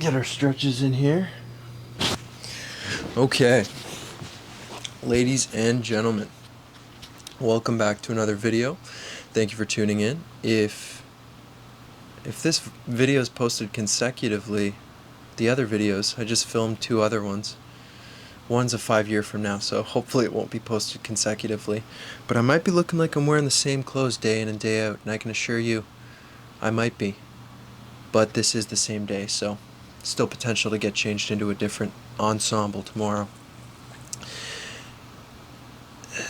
Get our stretches in here. Okay, ladies and gentlemen, welcome back to another video. Thank you for tuning in. If this video is posted consecutively, the other videos, I just filmed 2 other ones. One's a 5-year from now, so hopefully it won't be posted consecutively. But I might be looking like I'm wearing the same clothes day in and day out, and I can assure you I might be. But this is the same day, so still potential to get changed into a different ensemble tomorrow.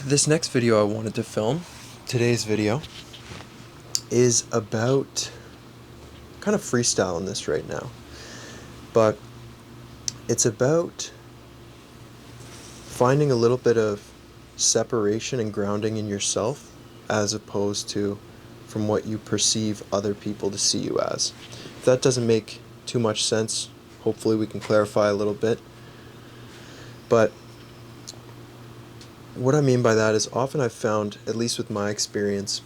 This next video I wanted to film, today's video, is about kind of freestyling this right now. But it's about finding a little bit of separation and grounding in yourself as opposed to from what you perceive other people to see you as. If that doesn't make too much sense, hopefully we can clarify a little bit. But what I mean by that is often I've found, at least with my experience,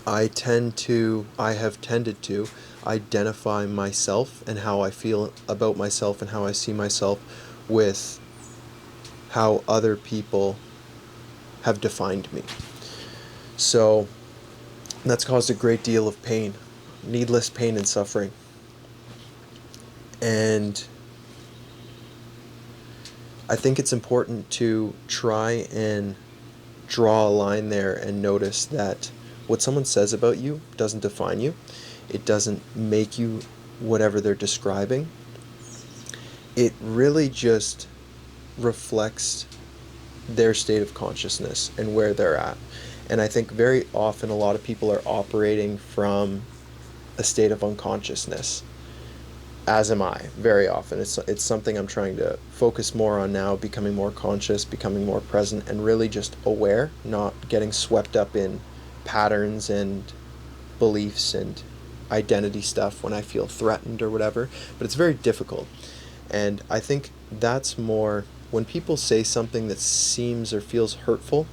I have tended to identify myself and how I feel about myself and how I see myself with how other people have defined me. So that's caused a great deal of pain, needless pain and suffering. And I think it's important to try and draw a line there and notice that what someone says about you doesn't define you. It doesn't make you whatever they're describing. It really just reflects their state of consciousness and where they're at. And I think very often a lot of people are operating from a state of unconsciousness, as am I, very often. It's something I'm trying to focus more on now, becoming more conscious, becoming more present, and really just aware, not getting swept up in patterns and beliefs and identity stuff when I feel threatened or whatever. But it's very difficult. And I think that's more when people say something that seems or feels hurtful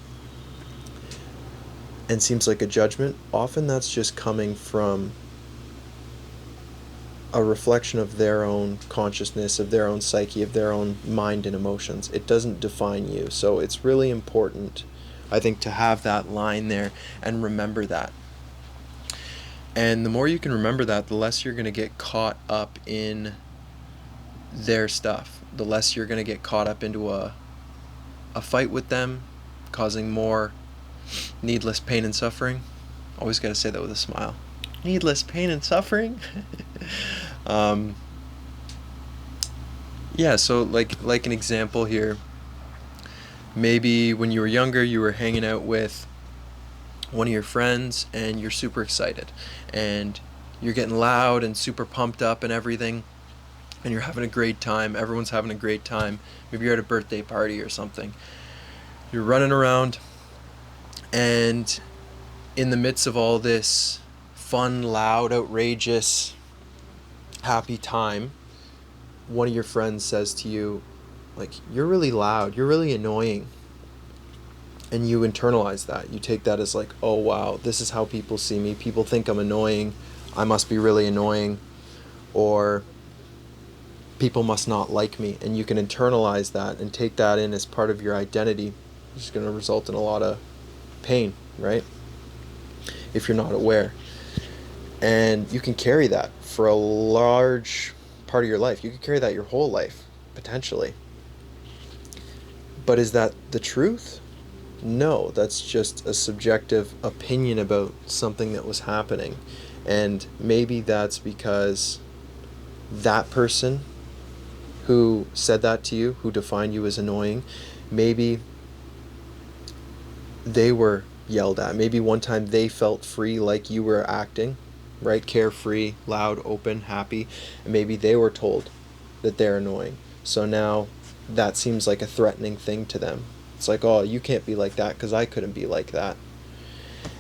and seems like a judgment, often that's just coming from a reflection of their own consciousness, of their own psyche, of their own mind and emotions. It doesn't define you. So it's really important, I think, to have that line there and remember that. And the more you can remember that, the less you're going to get caught up in their stuff. The less you're going to get caught up into a fight with them, causing more needless pain and suffering. Always got to say that with a smile. Needless pain and suffering. Yeah, so like an example here, maybe when you were younger you were hanging out with one of your friends and you're super excited and you're getting loud and super pumped up and everything and you're having a great time, everyone's having a great time, maybe you're at a birthday party or something, you're running around, and in the midst of all this fun, loud, outrageous, happy time, one of your friends says to you, like, you're really loud, you're really annoying. And you internalize that. You take that as like, oh wow, this is how people see me. People think I'm annoying. I must be really annoying. Or people must not like me. And you can internalize that and take that in as part of your identity, which is going to result in a lot of pain, right? If you're not aware. And you can carry that for a large part of your life. You can carry that your whole life, potentially. But is that the truth? No, that's just a subjective opinion about something that was happening. And maybe that's because that person who said that to you, who defined you as annoying, maybe they were yelled at. Maybe one time they felt free like you were acting, right? Carefree, loud, open, happy. And maybe they were told that they're annoying. So now that seems like a threatening thing to them. It's like, oh, you can't be like that because I couldn't be like that.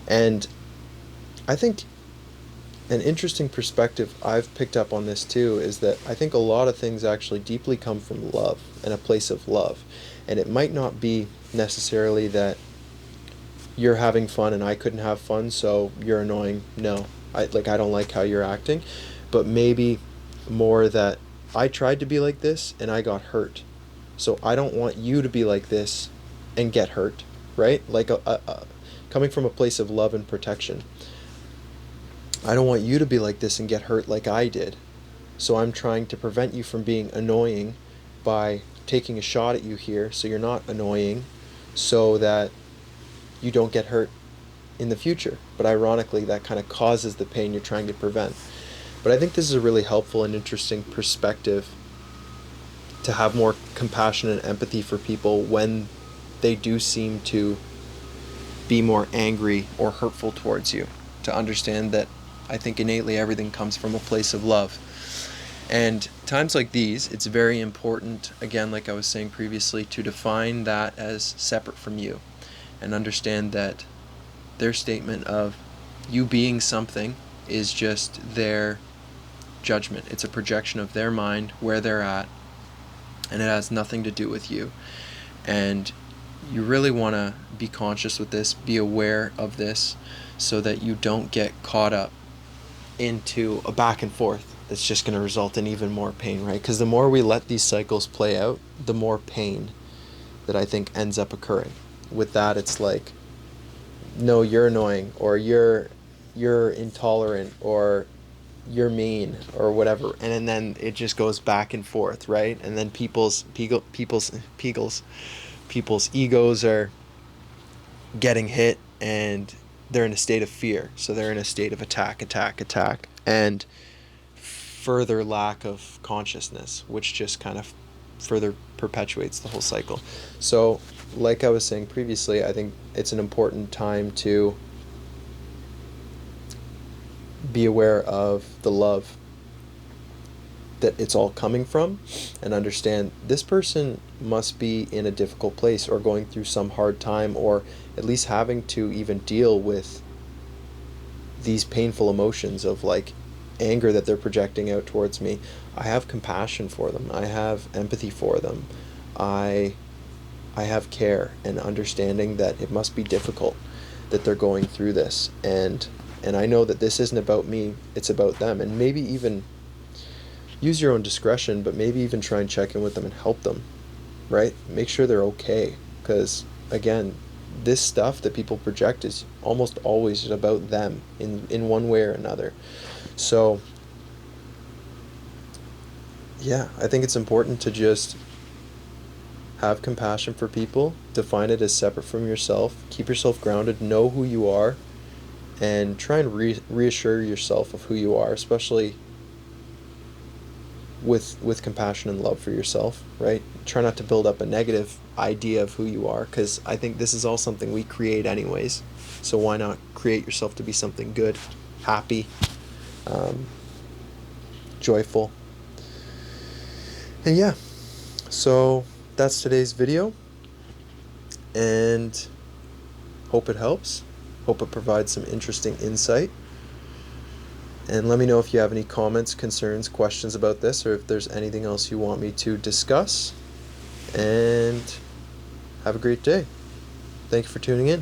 And I think an interesting perspective I've picked up on this too is that I think a lot of things actually deeply come from love and a place of love. And it might not be necessarily that you're having fun and I couldn't have fun, so you're annoying. No, I don't like how you're acting. But maybe more that I tried to be like this and I got hurt. So I don't want you to be like this and get hurt, right? Like coming from a place of love and protection. I don't want you to be like this and get hurt like I did. So I'm trying to prevent you from being annoying by taking a shot at you here so you're not annoying, so that you don't get hurt in the future. But ironically, that kind of causes the pain you're trying to prevent. But I think this is a really helpful and interesting perspective to have more compassion and empathy for people when they do seem to be more angry or hurtful towards you. To understand that I think innately everything comes from a place of love. And times like these, it's very important, again, like I was saying previously, to define that as separate from you and understand that their statement of you being something is just their judgment. It's a projection of their mind, where they're at, and it has nothing to do with you. And you really want to be conscious with this, be aware of this, so that you don't get caught up into a back and forth that's just going to result in even more pain, right? Because the more we let these cycles play out, the more pain that I think ends up occurring. With that, it's like, no, you're annoying, or you're intolerant, or you're mean, or whatever, and then it just goes back and forth, right? And then people's egos are getting hit, and they're in a state of fear, so they're in a state of attack, and further lack of consciousness, which just kind of further perpetuates the whole cycle. So, like I was saying previously, I think it's an important time to be aware of the love that it's all coming from, and understand this person must be in a difficult place, or going through some hard time, or at least having to even deal with these painful emotions of like anger that they're projecting out towards me. I have compassion for them. I have empathy for them. I have care and understanding that it must be difficult that they're going through this, and I know that this isn't about me, it's about them. And maybe even use your own discretion, but maybe even try and check in with them and help them, right? Make sure they're okay, because again, this stuff that people project is almost always about them in one way or another. So yeah, I think it's important to just have compassion for people, define it as separate from yourself, keep yourself grounded, know who you are, and try and reassure yourself of who you are, especially with compassion and love for yourself, right? Try not to build up a negative idea of who you are, because I think this is all something we create anyways. So why not create yourself to be something good, happy, joyful. And yeah, so that's today's video, and hope it helps. Hope it provides some interesting insight. And let me know if you have any comments, concerns, questions about this, or if there's anything else you want me to discuss. And have a great day. Thank you for tuning in.